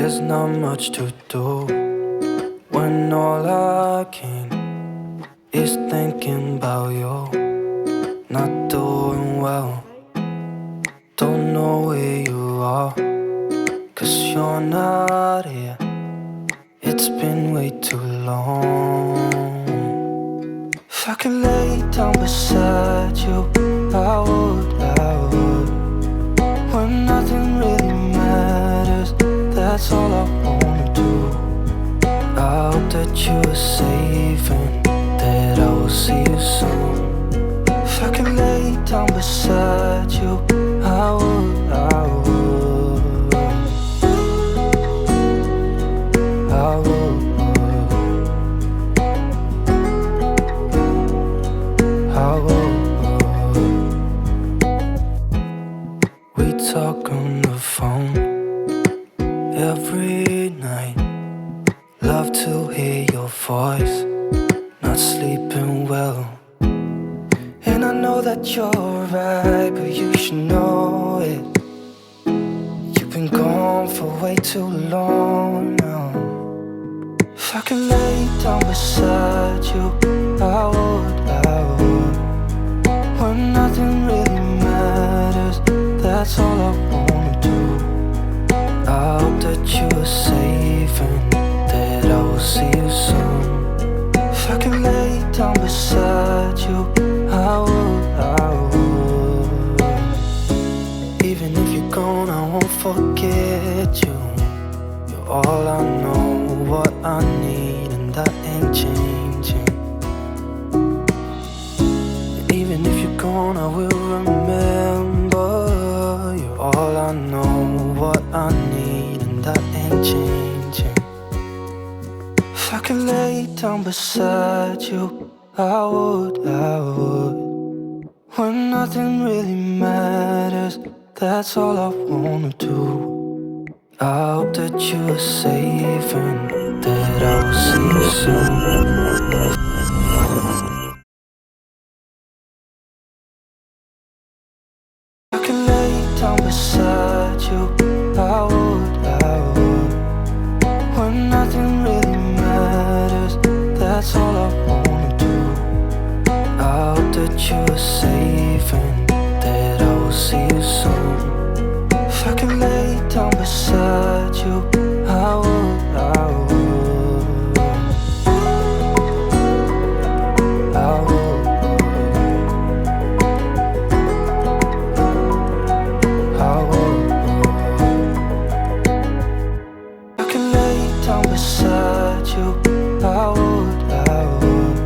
There's not much to do when all I can is thinking about you. Not doing well, don't know where you are, 'cause you're not here. It's been way too long. If I could lay down beside you, I would, when nothing really matters, that's all I wanna do. I hope that you are safe and that I will see you soon. If I could lay down beside you, I would, I would, I would, I would. We talk on the phone every night. Love to hear your voice, not sleeping well. And I know that you're right, but you should know it. You've been gone for way too long now. If I could lay down beside you, I would, I would. When nothing really matters, that's all I wanna do. I hope that you are safe and that I will see you soon. If I could lay down beside you, I would, I would. Even if you're gone, I won't forget you. You're all I know, what I need, and that ain't changing. Even if you're gone, I will remember. You're all I know, what I need, and that ain't changing. If I could lay down beside you, I would, I would. When nothing really matters, that's all I wanna do. I hope that you are safe and that I will see you soon. I can lay down beside you, I would, I would. When nothing really matters, that's all I wanna do. I hope that you are safe and that I will see you soon. If I can lay down beside you, I would, I would, I would, I would. I can lay down beside you, I would, I would.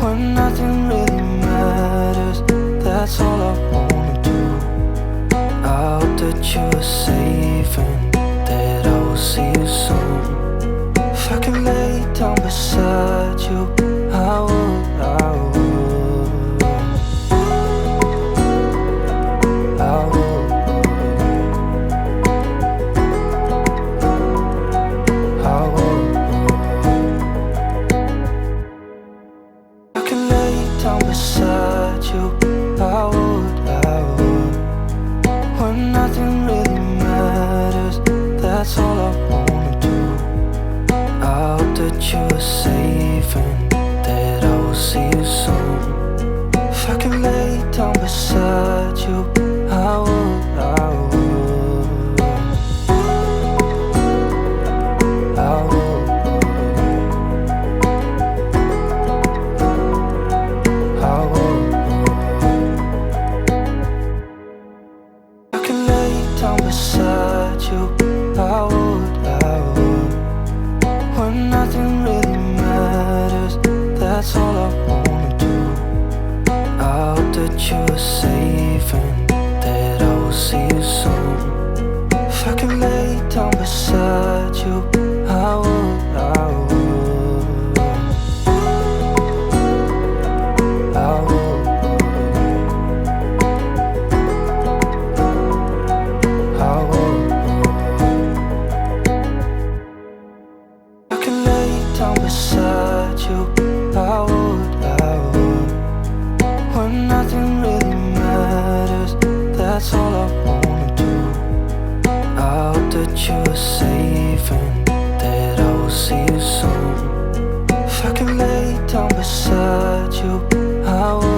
When nothing really matters, that's all I wanna do. I hope that you are safe and that I will see you soon. If I can lay down beside you, I would, I would, I would, I would. I can lay down beside you, I would, I would. When nothing really matters, that's all I wanna do. I hope that you are safe and that I will see you soon. If I can lay down beside you, I would, I would, I would, I would. I can lay down beside you, I would, I would. When nothing really matters, that's all I wanna do. I hope that you are safe and that I will see you soon. If I can lay down beside you, I would, I would, I would, I would. that you were safe and that I will see you soon. If I can lay down beside you, I will.